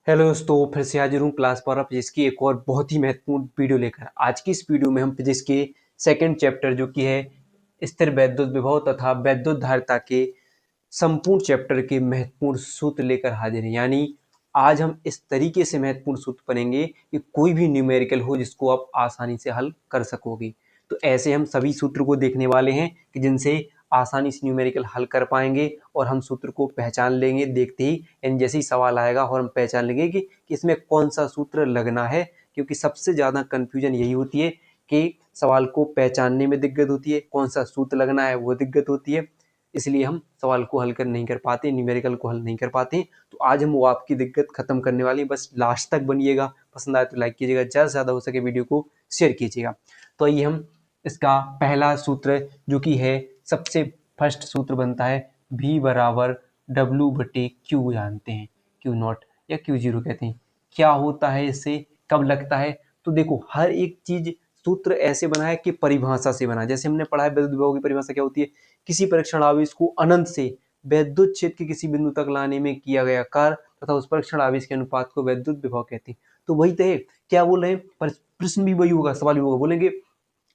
Hello दोस्तों, फिर से हाजिर हूँ क्लास पर फिजिक्स की एक और बहुत ही महत्वपूर्ण वीडियो लेकर। आज की इस वीडियो में हम फिजिक्स के सेकंड चैप्टर जो कि है स्थिर वैद्युत विभव तथा वैद्युत धारिता के संपूर्ण चैप्टर के महत्वपूर्ण सूत्र लेकर हाजिर हैं। यानी आज हम इस तरीके से महत्वपूर्ण सूत्र पढ़ेंगे कि कोई भी न्यूमेरिकल हो जिसको आप आसानी से हल कर सकोगे। तो ऐसे हम सभी सूत्र को देखने वाले हैं कि जिनसे आसानी से न्यूमेरिकल हल कर पाएंगे और हम सूत्र को पहचान लेंगे देखते ही। एंड जैसे ही सवाल आएगा और हम पहचान लेंगे कि इसमें कौन सा सूत्र लगना है, क्योंकि सबसे ज़्यादा कन्फ्यूजन यही होती है कि सवाल को पहचानने में दिक्कत होती है, कौन सा सूत्र लगना है वो दिक्कत होती है। इसलिए हम सवाल को हल कर नहीं कर पाते, न्यूमेरिकल को हल नहीं कर पाते। तो आज हम वो आपकी दिक्कत खत्म करने वाले हैं। बस लास्ट तक बनिएगा, पसंद आए तो लाइक कीजिएगा, ज़्यादा से ज़्यादा हो सके वीडियो को शेयर कीजिएगा। तो आइए हम इसका पहला सूत्र जो कि है सबसे फर्स्ट सूत्र बनता है V बराबर W/Q जानते हैं, Q0 या Q0 कहते हैं। क्या होता है इससे, कब लगता है? तो देखो, हर एक चीज सूत्र ऐसे बना है कि परिभाषा से बना है। जैसे हमने पढ़ा है विद्युत विभव की परिभाषा क्या होती है, किसी परीक्षण आवेश को अनंत से वैद्युत क्षेत्र के किसी बिंदु तक लाने में किया गया कार्य तथा उस परीक्षण आवेश के अनुपात को वैद्युत विभव कहते हैं। तो वही तो है, क्या बोल रहे हैं, प्रश्न भी वही होगा, सवाल भी होगा। बोलेंगे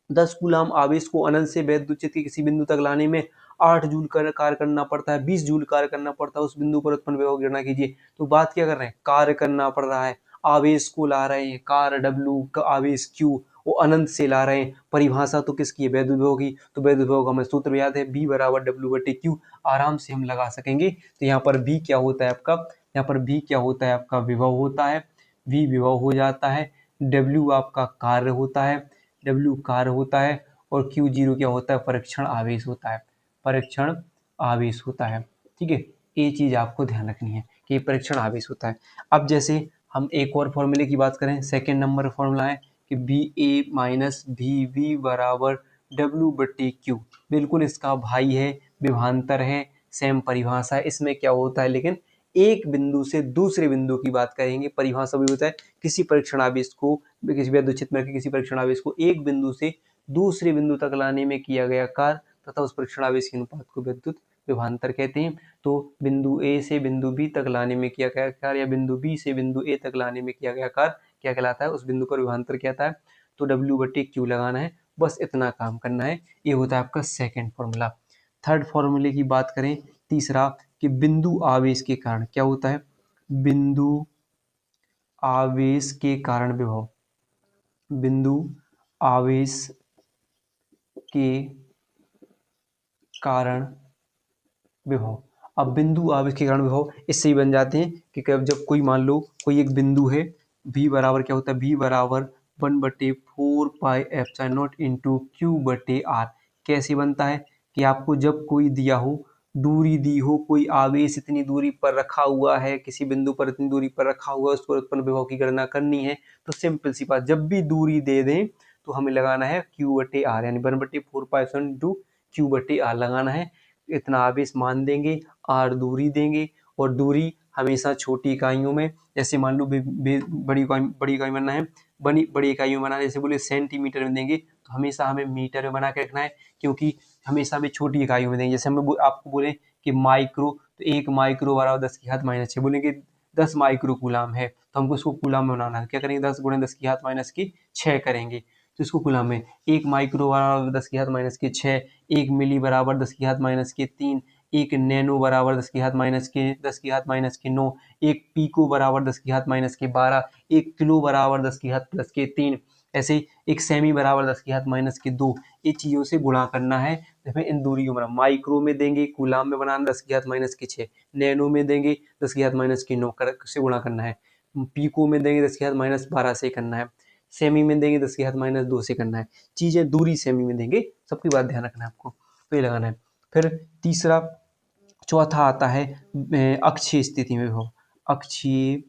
10 कूलाम आवेश को अनंत से वैद्युत क्षेत्र के किसी बिंदु तक लाने में 8 जूल कार्य करना पड़ता है, 20 जूल कार्य करना पड़ता है, उस बिंदु पर उत्पन्न विभव की गणना कीजिए। तो बात क्या कर रहे हैं, कार्य करना पड़ रहा है, आवेश को ला रहे हैं, कार्य W, आवेश Q, वो अनंत से ला रहे हैं। परिभाषा तो किसकी है, वैद्युत विभव की। तो वैद्युत विभव का हमें सूत्र याद है, V बराबर W/Q। आराम से हम लगा सकेंगे। तो यहाँ पर V क्या होता है आपका, यहाँ पर V क्या होता है आपका, विभव होता है। V विभव हो जाता है, W आपका कार्य होता है, W कार्य होता है, और Q0 क्या होता है, परीक्षण आवेश होता है, परीक्षण आवेश होता है। ठीक है, ये चीज आपको ध्यान रखनी है कि परीक्षण आवेश होता है। अब जैसे हम एक और फॉर्मूले की बात करें, सेकेंड नंबर फॉर्मूला है कि VA माइनस VV बराबर W/Q। बिल्कुल इसका भाई है, विभांतर है, सेम परिभाषा है। इसमें क्या होता है, लेकिन एक बिंदु से दूसरे बिंदु की बात करेंगे। परिभाषा भी होता है किसी परीक्षण आवेश को, किसी वैद्युत क्षेत्र में किसी परीक्षण आवेश को एक बिंदु से दूसरे बिंदु तक लाने में किया गया कार्य तथा उस परीक्षण आवेश के अनुपात को विद्युत विभवांतर कहते हैं। तो बिंदु A से बिंदु B तक लाने में किया गया कार्य या बिंदु B से बिंदु A तक लाने में किया गया कार्य क्या कहलाता है, उस बिंदु पर विभवांतर कहता है। तो W/Q लगाना है, बस इतना काम करना है। ये होता है आपका सेकेंड फॉर्मूला। थर्ड फॉर्मूले की बात करें, तीसरा, कि बिंदु आवेश के कारण क्या होता है, बिंदु आवेश के कारण विभव, बिंदु आवेश के कारण विभव। अब बिंदु आवेश के कारण विभव इससे ही बन जाते हैं कि जब कोई, मान लो कोई एक बिंदु है, V बराबर क्या होता है, V बराबर 1/4πε0 इंटू Q/R। कैसे बनता है कि आपको जब कोई दिया हो, दूरी दी हो, कोई आवेश इतनी दूरी पर रखा हुआ है, किसी बिंदु पर इतनी दूरी पर रखा हुआ है, उस पर उत्पन्न विभव की गणना करनी है। तो सिंपल सी बात, जब भी दूरी दे दें तो हमें लगाना है Q/R, यानी 1/4πε इंटू Q/R लगाना है। इतना आवेश मान देंगे, R दूरी देंगे, और दूरी हमेशा छोटी इकाइयों में, जैसे मान लो बड़ी इकाई बनना है, बड़ी इकाइयों में बनाना है, जैसे बोले सेंटीमीटर में देंगे तो हमेशा हमें मीटर में बना के रखना है, क्योंकि हमेशा हमें छोटी इकाइयों में देंगे। जैसे हम आपको बोले कि माइक्रो, तो 1 माइक्रो बराबर 10⁻⁻⁶, बोलेंगे 10 माइक्रो कूलाम है, तो हमको उसको कूलाम में बनाना है। क्या करेंगे, 10 × 10⁻⁶ करेंगे, तो इसको कूलाम में 1 माइक्रो बराबर 10⁻⁶, 1 मिली बराबर 10⁻⁻3, 1 नैनो बराबर 10⁻⁻9, 1 पीको बराबर 10⁻⁻12, 1 किलो बराबर 10⁻3, ऐसे 1 सेमी बराबर 10⁻⁻2। ये चीज़ों से गुणा करना है। हमें इन दूरियों में माइक्रो में देंगे, कूलाम में बनाना 10⁻⁻6, नैनो में देंगे 10⁻⁹ से गुणा करना है, पीको में देंगे 10⁻12 से करना है, सेमी में देंगे 10⁻2 से करना है। चीज़ें दूरी सेमी में देंगे, सबकी बात ध्यान रखना है आपको, तो ये लगाना है। फिर तीसरा, चौथा आता है अक्षीय स्थिति में विभव। अक्षीय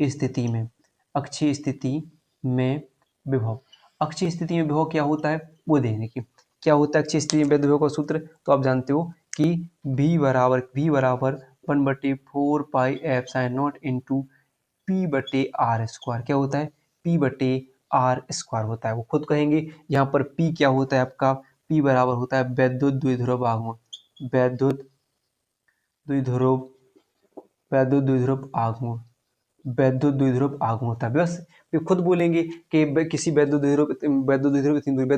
स्थिति में, अक्षीय स्थिति में विभव, अक्षीय स्थिति में विभव क्या होता है वो देखने की। क्या होता है अक्षीय स्थिति में विभव का सूत्र, तो आप जानते हो कि V बराबर 1/4πε0 इंटू P/R²। क्या होता है, P/R² होता है, वो खुद कहेंगे। यहाँ पर P क्या होता है आपका, P बराबर होता है वैद्युत द्विध्रुव आघूर्ण, वैद्युत द्विध्रुव वैद्युत द्विध्रुव आघूर्ण, वैद्युत द्विध्रुव आघूर्ण होता है। बस वे खुद बोलेंगे कि किसी वैद्युत द्विध्रुव इतनी दूरी, वैद्युत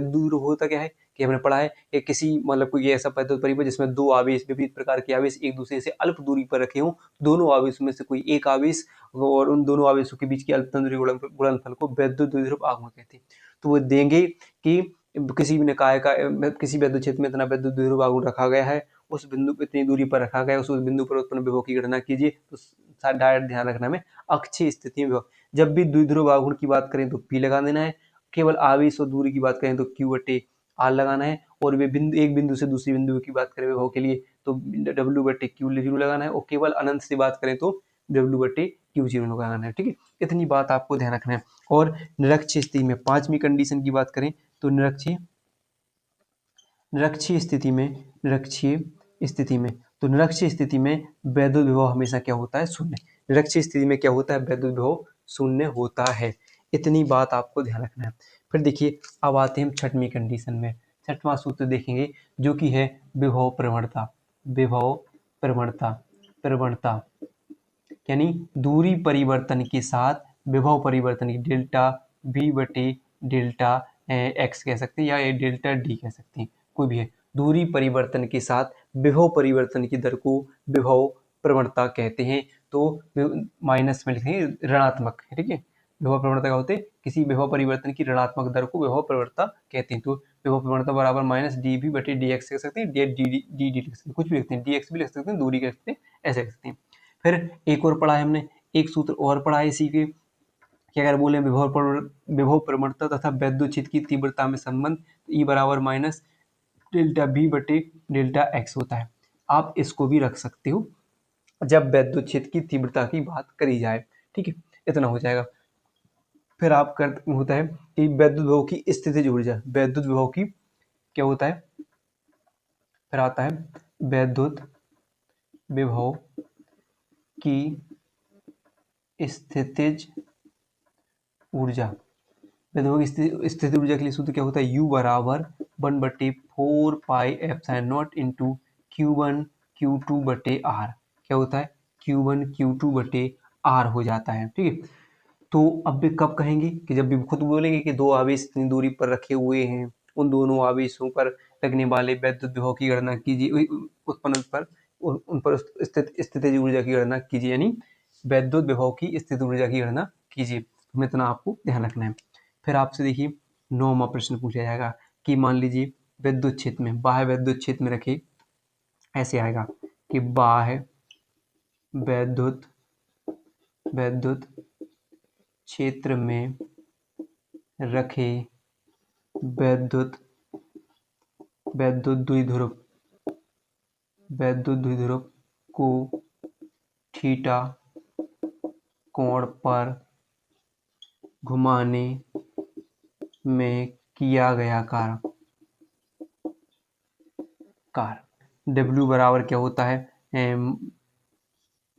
द्विध्रुव होता क्या है कि हमने पढ़ा है कि किसी मतलब कोई ऐसा वैद्युत परिपथ जिसमें दो आवेश, विपरीत प्रकार के आवेश एक दूसरे से अल्प दूरी पर रखे हों, दोनों आवेशों में से कोई एक आवेश और उन दोनों आवेशों के बीच की अल्पतम दूरी गुणनफल को वैद्युत द्विध्रुव आघूर्ण कहते हैं। तो वो देंगे कि किसी भी निकाय का किसी वैद्युत क्षेत्र में इतना वैद्युत द्विध्रुव आघूर्ण रखा गया है, उस बिंदु इतनी दूरी पर रखा गया है, उस बिंदु पर उत्पन्न विभव की गणना कीजिए। तो डायरेक्ट ध्यान रखना में अक्षीय स्थिति में विभव, जब भी द्विध्रुव आघूर्ण की बात करें तो P लगा देना है, केवल आवेश और दूरी की बात करें तो Q/R लगाना है, और वे बिंदु एक बिंदु से दूसरी बिंदु की बात करें विभव के लिए तो W/Q0 लगाना है, और केवल अनंत से बात करें तो W/Q0 लगाना है। ठीक है, इतनी बात आपको ध्यान रखना है। और निरक्षीय स्थिति में पांचवी कंडीशन की बात करें तो निरक्षीय स्थिति में वैद्युत विभव हमेशा क्या होता है, शून्य। निरक्षीय स्थिति में क्या होता है, वैद्युत विभव शून्य होता है। इतनी बात आपको ध्यान रखना है। फिर देखिए, अब आते हैं हम छठवीं कंडीशन में। छठवां सूत्र देखेंगे जो कि है विभव प्रवणता। विभव प्रवणता यानी दूरी परिवर्तन के साथ विभव परिवर्तन की डेल्टा V/डेल्टा x कह सकते हैं या डेल्टा D कह सकते हैं, कोई भी है। दूरी परिवर्तन के साथ विभव परिवर्तन की दर को विभव प्रवणता कहते हैं। तो माइनस में लिखेंगे ऋणात्मक, ठीक है। विभव प्रवणता क्या होते हैं, किसी विभव परिवर्तन की ऋणात्मक दर को विभव प्रवणता कहते हैं। तो विभव प्रवणता बराबर -dV/dx कह सकते हैं, dd लिख सकते हैं, कुछ भी लिखते हैं, dx भी लिख सकते हैं, दूरी कह सकते हैं, ऐसे लिख सकते हैं। फिर एक और पढ़ा है हमने, एक सूत्र और पढ़ा है इसी के कि अगर बोले विभव प्रवणता तथा वैद्युत क्षेत्र की तीव्रता में संबंध, E बराबर माइनस डेल्टा V/डेल्टा x होता है। आप इसको भी रख सकते हो जब वैद्युत क्षेत्र की तीव्रता की बात करी जाए। ठीक है, इतना हो जाएगा। फिर आप कर होता है कि वैद्युत विभव की स्थितिज ऊर्जा, वैद्युत विभव की क्या होता है, फिर आता है वैद्युत विभव की स्थितिज ऊर्जा। विभव की स्थितिज ऊर्जा के लिए सूत्र क्या होता है, U बराबर 1/4πε0 इंटू Q1 Q2/R। क्या होता है, Q1 Q2/R हो जाता है। ठीक है, तो अब भी कब कहेंगे कि जब भी खुद बोलेंगे कि दो आवेश इतनी दूरी पर रखे हुए हैं, उन दोनों आवेशों पर लगने वाले वैद्युत विभव की गणना कीजिए, उत्पन्न पर उन पर स्थितिज ऊर्जा की गणना कीजिए, यानी वैद्युत विभव की स्थितिज ऊर्जा की गणना कीजिए। हमें इतना आपको ध्यान रखना है। फिर आपसे देखिए 9वां प्रश्न पूछा जाएगा कि मान लीजिए विद्युत क्षेत्र में, बाह्य विद्युत क्षेत्र में रखे, ऐसे आएगा कि बाह्य विद्युत क्षेत्र में रखे वैद्युत द्विध्रुव को थीटा कोण पर घुमाने में किया गया कार्य W बराबर क्या होता है,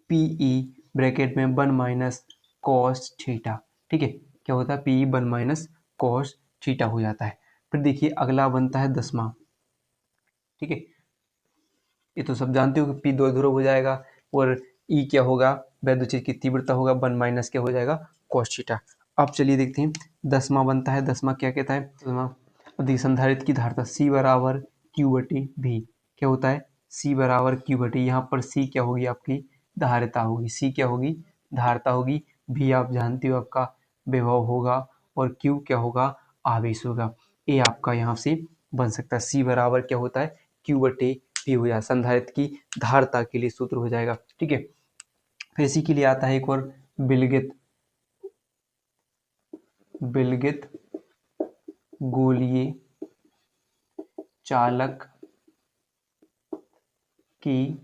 PE ब्रैकेट में 1 माइनस कॉस थीटा। ठीक है, क्या होता है, PE 1 माइनस कॉस थीटा हो जाता है। फिर देखिए अगला बनता है 10वां। ठीक है, ये तो सब जानते हो कि P द्विध्रुव हो जाएगा और E क्या होगा, वैद्युत क्षेत्र की तीव्रता होगा, 1 माइनस क्या हो जाएगा, कॉस थीटा। अब चलिए देखते हैं 10वां बनता है। 10वां क्या कहता है, 10वां अधिक संधारित्र की धारिता C बराबर Q/V। क्या होता है, C बराबर Q/V। यहाँ पर C क्या होगी, आपकी धारिता होगी, C क्या होगी, धारिता होगी, V आप जानते हो आपका विभव होगा, और Q क्या होगा, आवेश होगा। ए आपका यहाँ से बन सकता है, C बराबर क्या होता है, Q/V हो जाए, संधारित्र की धारिता के लिए सूत्र हो जाएगा। ठीक है, फिर इसी के लिए आता है एक और विलगित गोलीय चालक की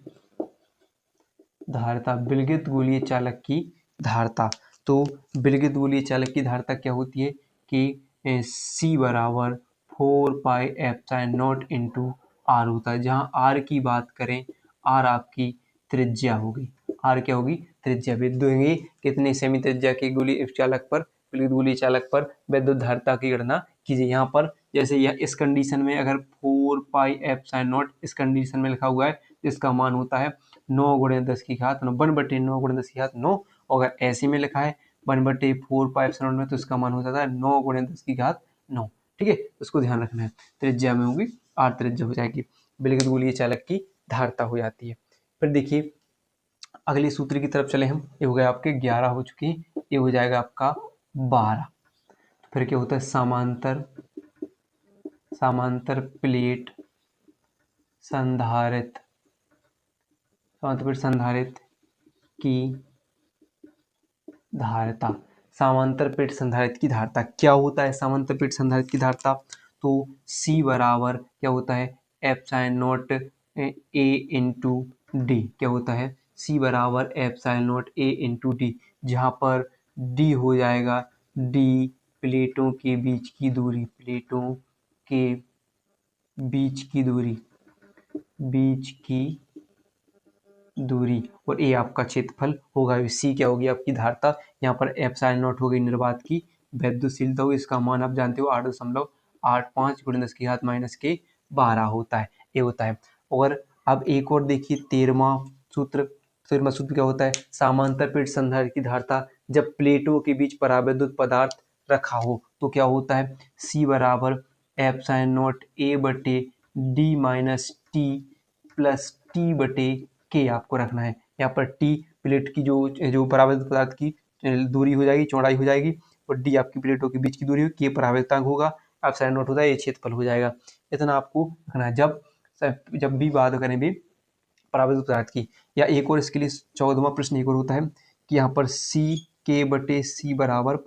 धारिता, विलगित गोलीय चालक की धारिता। तो विलगित गोलीय चालक की धारिता क्या होती है कि C बराबर 4πε0 इंटू R होता है, जहाँ R की बात करें, R आपकी त्रिज्या होगी, R क्या होगी, त्रिज्या। देंगे कितने सेमी त्रिज्या के गोलीय चालक पर, विलगित गोलीय चालक पर वैद्युत धारिता की गणना कीजिए। यहाँ पर जैसे यह इस कंडीशन में अगर 4πε0 इस कंडीशन में लिखा हुआ है, इसका मान होता है 9 गुणे 10 की घात 9, 1/9 गुणे 10 की घात 9। अगर ऐसे में लिखा है 1/4 में तो इसका मान हो जाता है 9 गुणे 10 की घात 9। ठीक है, उसको ध्यान रखना है। त्रिज्या में होगी 8 त्रिज्या हो जाएगी, विलगित गोलीय चालक की धारता हो जाती है। फिर देखिए अगले सूत्र की तरफ चले हम। ये हो गया आपके 11 हो चुकी है, ये हो जाएगा आपका 12। फिर क्या होता है समांतर प्लेट संधारित्र की धारता। समांतर प्लेट संधारित्र की धारता क्या होता है? समांतर प्लेट संधारित्र की धारता तो C बराबर क्या होता है epsilon not A into D. क्या होता है C बराबर epsilon not A into D, जहाँ पर D हो जाएगा D प्लेटों के बीच की दूरी, प्लेटों के बीच की दूरी और ए आपका क्षेत्रफल होगा। सी क्या होगी आपकी धारता, यहाँ पर एप्सिलॉन नॉट हो गई निर्वात की वैद्युतशीलता हो, इसका मान आप जानते हो 8.85 गुणे 10 की घात -12 होता है, ये होता है। और अब एक और देखिए 13वां सूत्र क्या होता है समांतर प्लेट संधारित्र की धारता जब प्लेटों के बीच परावैद्युत पदार्थ रखा हो तो क्या होता है सी बराबर एप्सिलॉन नॉट ए बटे D minus T plus T बटे के आपको रखना है। यहाँ पर टी प्लेट की जो परावैद्युत पदार्थ की दूरी हो जाएगी, चौड़ाई हो जाएगी, और डी आपकी प्लेटों के बीच की दूरी, के परावैद्युतांक होगा, एप्सिलॉन नॉट होता है, ये क्षेत्रफल हो जाएगा। इतना आपको रखना है जब भी बात करें भी परावैद्युत पदार्थ की। या एक और इसके लिए 14वां प्रश्न एक और होता है कि यहाँ पर सी के बटे सी बराबर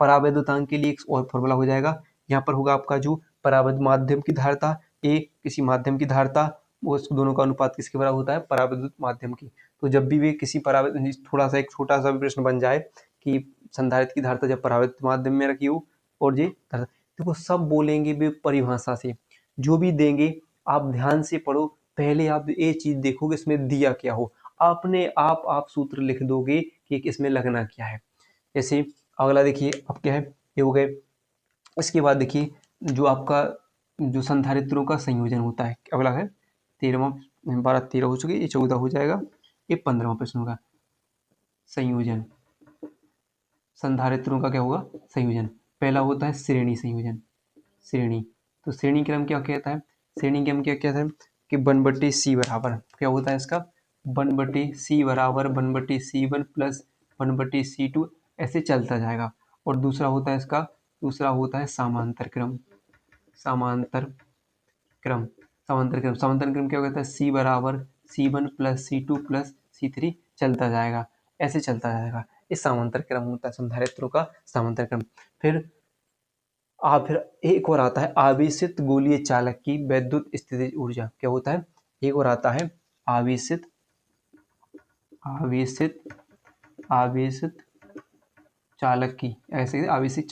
परावैद्युतांक के लिए एक और फॉर्मूला हो जाएगा। यहाँ पर होगा आपका जो परावैद्युत माध्यम की धारता, ए किसी माध्यम की धारता, वो दोनों का अनुपात किसके बराबर होता है परावैद्युत माध्यम की। तो जब भी वे किसी थोड़ा सा एक छोटा सा प्रश्न बन जाए कि संधारित्र की धारता जब परावैद्युत माध्यम में रखी हो और ये देखो सब बोलेंगे वे परिभाषा से, जो भी देंगे आप ध्यान से पढ़ो, पहले आप ये चीज देखोगे इसमें दिया क्या हो, अपने आप सूत्र लिख दोगे कि इसमें लगना क्या है। जैसे अगला देखिए अब क्या है, ये हो गए। इसके बाद देखिए जो आपका जो संधारित्रों का संयोजन होता है, अगला है 13वां, 12-13 हो चुके, ये 14 हो जाएगा, ये 15वां प्रश्न होगा। संयोजन संधारित्रों का क्या होगा संयोजन। पहला होता है श्रेणी संयोजन। श्रेणी तो श्रेणी क्रम क्या कहता है, श्रेणी क्रम क्या कहता है कि 1/c बराबर क्या होता है इसका 1/c बराबर 1/c1 प्लस 1/c2 ऐसे चलता जाएगा। और दूसरा होता है इसका समांतर क्रम। समांतर क्रम क्या कहता है c बराबर c1 plus c2 plus c3 चलता जाएगा, ऐसे चलता जाएगा। इस समांतर क्रम होता है संधारित्रों का समांतर क्रम। फिर एक और आता है आवेशित गोलीय चालक की वैद्युत स्थितिज ऊर्जा। क्या होता है एक और आता है आवेशित चालक की, ऐसे आवेशित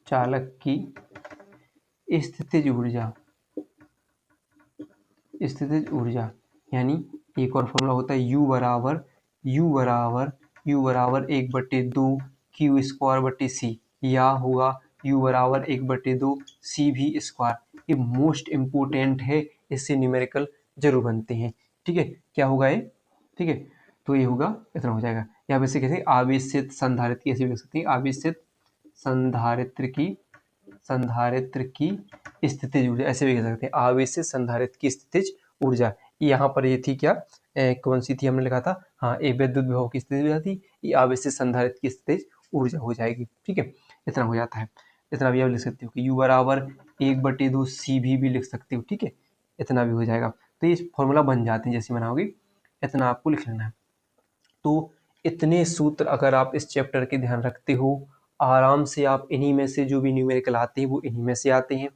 चालक की स्थितिज ऊर्जा यानी एक और फॉर्मूला होता है U बराबर 1/2 क्यू स्क्वायर बटे सी, या होगा U बराबर 1/2 CV स्क्वायर। ये मोस्ट इम्पोर्टेंट है, इससे न्यूमेरिकल जरूर बनते हैं। ठीक है क्या होगा ये, ठीक है तो ये होगा इतना हो जाएगा। यहाँ पे से कहते हैं आवेशित संधारित्र की, ऐसे भी लिख सकते हैं आवेशित संधारित्र की स्थितिज ऊर्जा, ऐसे भी कह सकते हैं आवेशित संधारित्र की स्थितिज ऊर्जा। यहाँ पर ये थी क्या कौन सी थी हमने लिखा था, हाँ एक विद्युत विभव की स्थितिज ऊर्जा थी, ये आवेशित संधारित्र की स्थितिज ऊर्जा हो जाएगी। ठीक है इतना हो जाता है। इतना भी आप लिख सकते हो कि U बराबर 1/2 CV भी लिख सकते हो। ठीक है इतना भी हो जाएगा। तो ये फॉर्मूला बन जाते हैं जैसे बनाओगे, इतना आपको लिख लेना है। तो इतने सूत्र अगर आप इस चैप्टर के ध्यान रखते हो, आराम से आप इन्हीं में से जो भी न्यूमेरिकल आते हैं वो इन्हीं में से आते हैं।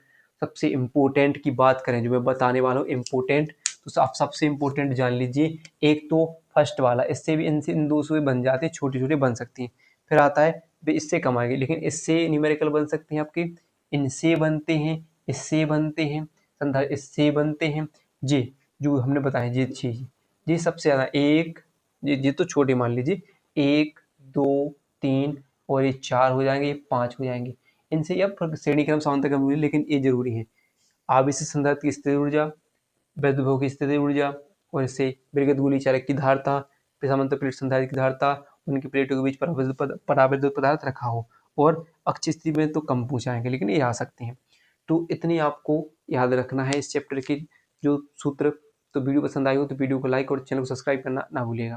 सबसे इम्पोर्टेंट की बात करें जो मैं बताने वाला हूँ इम्पोर्टेंट, तो आप सबसे इम्पोर्टेंट जान लीजिए। एक तो फर्स्ट वाला, इससे भी इन दो से बन जाते हैं, छोटे छोटे बन सकती हैं। फिर आता है इससे कम आएंगे, लेकिन इससे न्यूमेरिकल बन सकते हैं आपके, इनसे बनते हैं, इससे बनते हैं, इससे बनते हैं, जी जो हमने बताया ये चीज, ये सबसे ज़्यादा एक, ये तो छोटे मान लीजिए 1 2 3 और ये 4 हो जाएंगे, ये 5 हो जाएंगे। इनसे अब श्रेणी क्रम समांतर क्रम, लेकिन ये जरूरी है आवेशित संधारित्र की स्थितिज ऊर्जा, वैद्युत की स्थितिज ऊर्जा और इससे विरगत गोली चालक की धारता, समांतर प्लेट संधारित्र की धारता, उनकी प्लेटों के बीच परावैद्युत पदार्थ रखा हो। और अक्षीय स्थिति में तो कम पूछाएंगे, लेकिन ये आ सकते हैं। तो इतनी आपको याद रखना है इस चैप्टर के जो सूत्र। तो वीडियो पसंद आई हो तो वीडियो को लाइक और चैनल को सब्सक्राइब करना ना भूलिएगा।